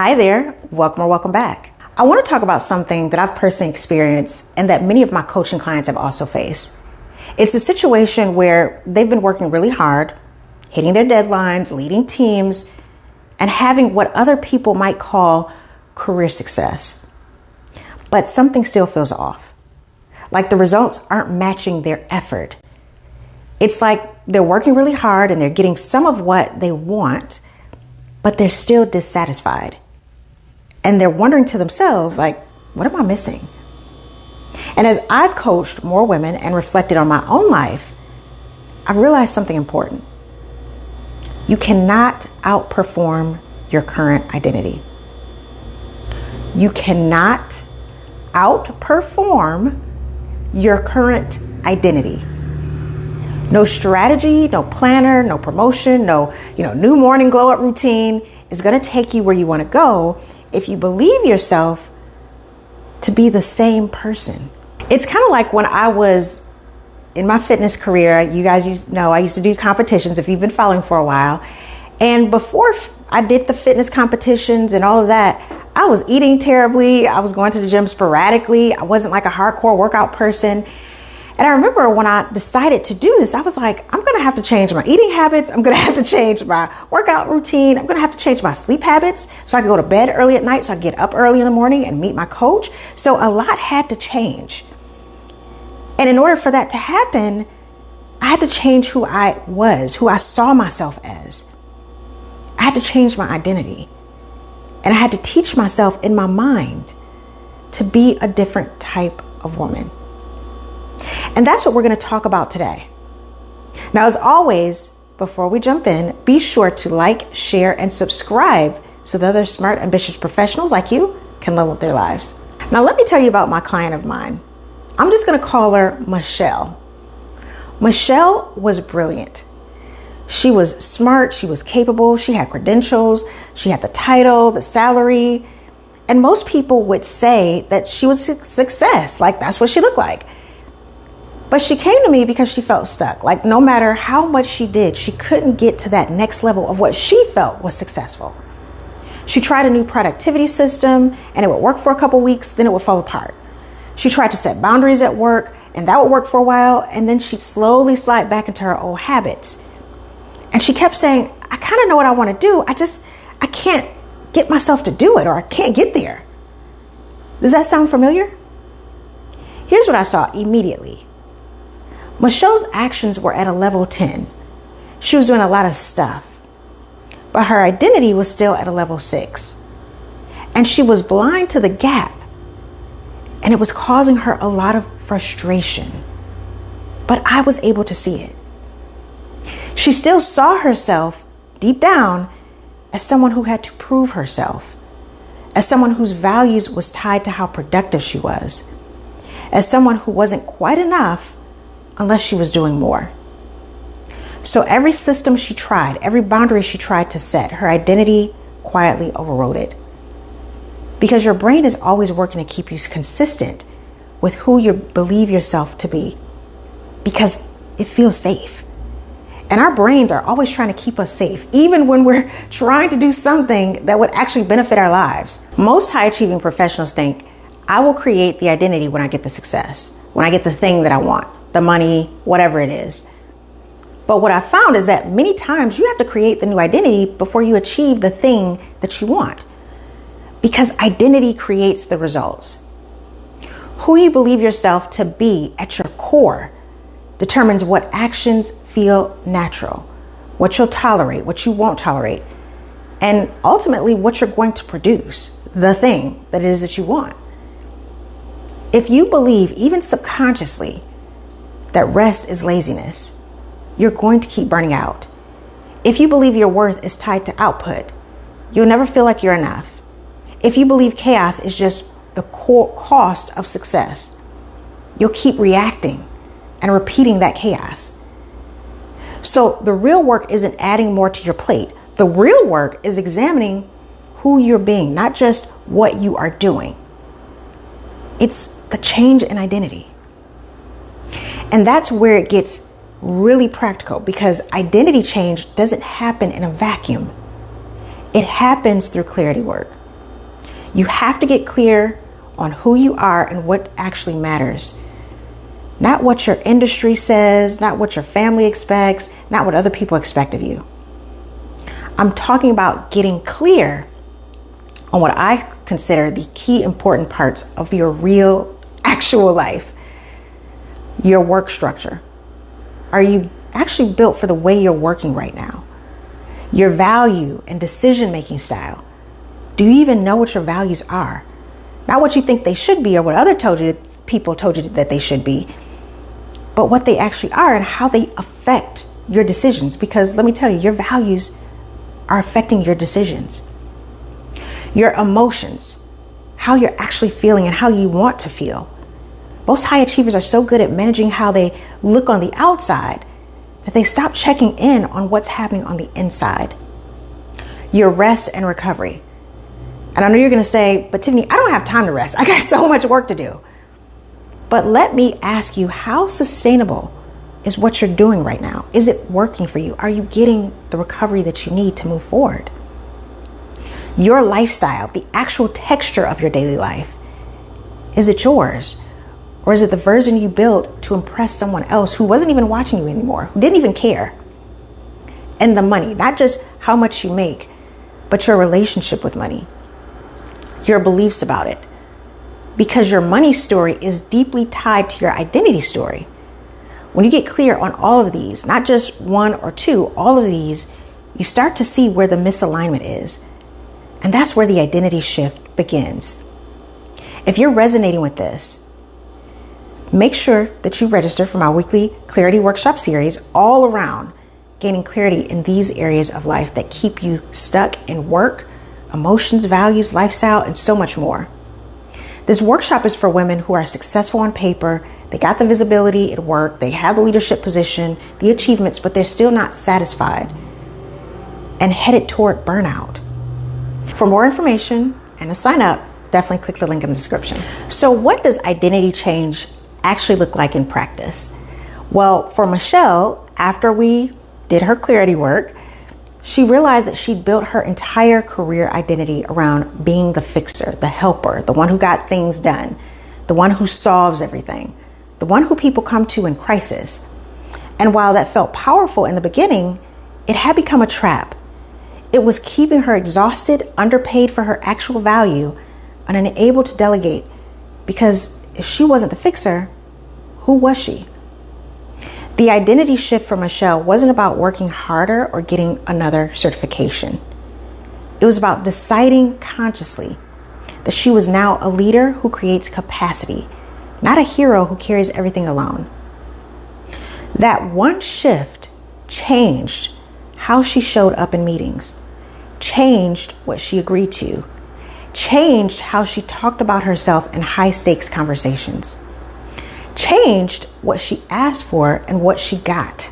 Hi there, welcome or welcome back. I want to talk about something that I've personally experienced and that many of my coaching clients have also faced. It's a situation where they've been working really hard, hitting their deadlines, leading teams, and having what other people might call career success. But something still feels off. Like the results aren't matching their effort. It's like they're working really hard and they're getting some of what they want, but they're still dissatisfied. And they're wondering to themselves, like, what am I missing? And as I've coached more women and reflected on my own life, I've realized something important. You cannot outperform your current identity. You cannot outperform your current identity. No strategy, no planner, no promotion, no new morning glow up routine is going to take you where you want to go if you believe yourself to be the same person. It's kind of like when I was in my fitness career. You guys know I used to do competitions if you've been following for a while. And before I did the fitness competitions and all of that, I was eating terribly. I was going to the gym sporadically. I wasn't like a hardcore workout person. And I remember when I decided to do this, I was like, I'm going to have to change my eating habits. I'm going to have to change my workout routine. I'm going to have to change my sleep habits so I can go to bed early at night, so I can get up early in the morning and meet my coach. So a lot had to change. And in order for that to happen, I had to change who I was, who I saw myself as. I had to change my identity. And I had to teach myself in my mind to be a different type of woman. And that's what we're going to talk about today. Now, as always, before we jump in, be sure to like, share, and subscribe so that other smart, ambitious professionals like you can level up their lives. Now, let me tell you about my client of mine. I'm just going to call her Michelle. Michelle was brilliant. She was smart. She was capable. She had credentials. She had the title, the salary. And most people would say that she was a success. Like, that's what she looked like. But she came to me because she felt stuck. Like, no matter how much she did, she couldn't get to that next level of what she felt was successful. She tried a new productivity system and it would work for a couple weeks, then it would fall apart. She tried to set boundaries at work and that would work for a while, and then she'd slowly slide back into her old habits. And she kept saying, I kind of know what I want to do. I can't get myself to do it, or I can't get there. Does that sound familiar? Here's what I saw immediately. Michelle's actions were at a level 10. She was doing a lot of stuff, but her identity was still at a level 6. And she was blind to the gap, and it was causing her a lot of frustration. But I was able to see it. She still saw herself deep down as someone who had to prove herself, as someone whose values was tied to how productive she was, as someone who wasn't quite enough unless she was doing more. So every system she tried, every boundary she tried to set, her identity quietly overrode it. Because your brain is always working to keep you consistent with who you believe yourself to be, because it feels safe. And our brains are always trying to keep us safe, even when we're trying to do something that would actually benefit our lives. Most high-achieving professionals think, I will create the identity when I get the success, when I get the thing that I want, the money, whatever it is. But what I found is that many times you have to create the new identity before you achieve the thing that you want, because identity creates the results. Who you believe yourself to be at your core determines what actions feel natural, what you'll tolerate, what you won't tolerate, and ultimately what you're going to produce, the thing that it is that you want. If you believe, even subconsciously, that rest is laziness, you're going to keep burning out. If you believe your worth is tied to output, you'll never feel like you're enough. If you believe chaos is just the core cost of success, you'll keep reacting and repeating that chaos. So the real work isn't adding more to your plate. The real work is examining who you're being, not just what you are doing. It's the change in identity. And that's where it gets really practical, because identity change doesn't happen in a vacuum. It happens through clarity work. You have to get clear on who you are and what actually matters. Not what your industry says, not what your family expects, not what other people expect of you. I'm talking about getting clear on what I consider the key important parts of your real, actual life. Your work structure. Are you actually built for the way you're working right now? Your value and decision-making style. Do you even know what your values are? Not what you think they should be or what other people told you that they should be, but what they actually are and how they affect your decisions. Because let me tell you, your values are affecting your decisions. Your emotions, how you're actually feeling and how you want to feel. Most high achievers are so good at managing how they look on the outside that they stop checking in on what's happening on the inside. Your rest and recovery. And I know you're going to say, but Tiffany, I don't have time to rest. I got so much work to do. But let me ask you, how sustainable is what you're doing right now? Is it working for you? Are you getting the recovery that you need to move forward? Your lifestyle, the actual texture of your daily life. Is it yours? Or is it the version you built to impress someone else who wasn't even watching you anymore, who didn't even care? And the money, not just how much you make, but your relationship with money, your beliefs about it. Because your money story is deeply tied to your identity story. When you get clear on all of these, not just one or two, all of these, you start to see where the misalignment is. And that's where the identity shift begins. If you're resonating with this, make sure that you register for my weekly Clarity Workshop series all around gaining clarity in these areas of life that keep you stuck in work, emotions, values, lifestyle, and so much more. This workshop is for women who are successful on paper. They got the visibility at work, they have the leadership position, the achievements, but they're still not satisfied and headed toward burnout. For more information and to sign up, definitely click the link in the description. So what does identity change actually look like in practice? Well, for Michelle, after we did her clarity work, she realized that she'd built her entire career identity around being the fixer, the helper, the one who got things done, the one who solves everything, the one who people come to in crisis. And while that felt powerful in the beginning, it had become a trap. It was keeping her exhausted, underpaid for her actual value, and unable to delegate. Because if she wasn't the fixer, who was she? The identity shift for Michelle wasn't about working harder or getting another certification. It was about deciding consciously that she was now a leader who creates capacity, not a hero who carries everything alone. That one shift changed how she showed up in meetings, changed what she agreed to, changed how she talked about herself in high-stakes conversations, changed what she asked for and what she got.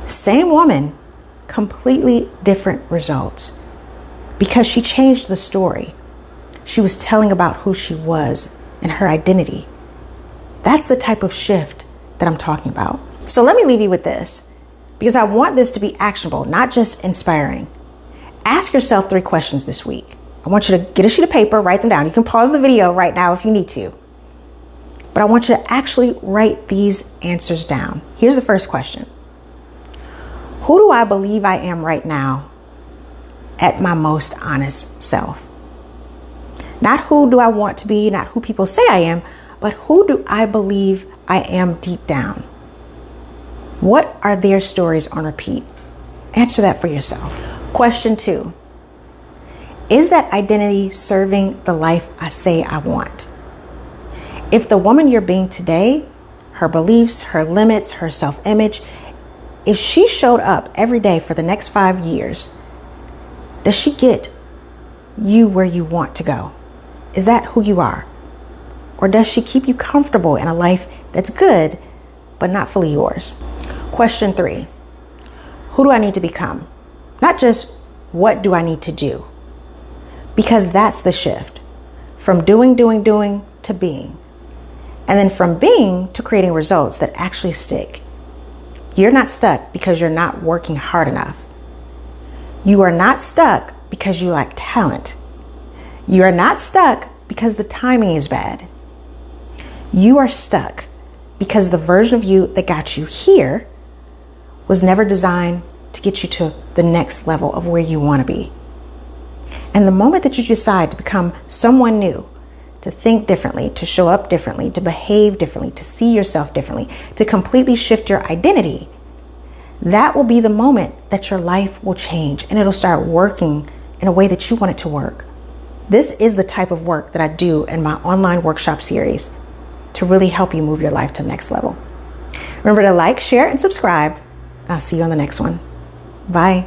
Same woman, completely different results, because she changed the story. She was telling about who she was and her identity. That's the type of shift that I'm talking about. So let me leave you with this, because I want this to be actionable, not just inspiring. Ask yourself 3 questions this week. I want you to get a sheet of paper, write them down. You can pause the video right now if you need to. But I want you to actually write these answers down. Here's the first question. Who do I believe I am right now at my most honest self? Not who do I want to be, not who people say I am, but who do I believe I am deep down? What are their stories on repeat? Answer that for yourself. Question 2. Is that identity serving the life I say I want? If the woman you're being today, her beliefs, her limits, her self-image, if she showed up every day for the next 5 years, does she get you where you want to go? Is that who you are? Or does she keep you comfortable in a life that's good, but not fully yours? Question 3. Who do I need to become? Not just what do I need to do? Because that's the shift. From doing to being. And then from being to creating results that actually stick. You're not stuck because you're not working hard enough. You are not stuck because you lack talent. You are not stuck because the timing is bad. You are stuck because the version of you that got you here was never designed to get you to the next level of where you want to be. And the moment that you decide to become someone new, to think differently, to show up differently, to behave differently, to see yourself differently, to completely shift your identity, that will be the moment that your life will change and it'll start working in a way that you want it to work. This is the type of work that I do in my online workshop series to really help you move your life to the next level. Remember to like, share, and subscribe. And I'll see you on the next one. Bye.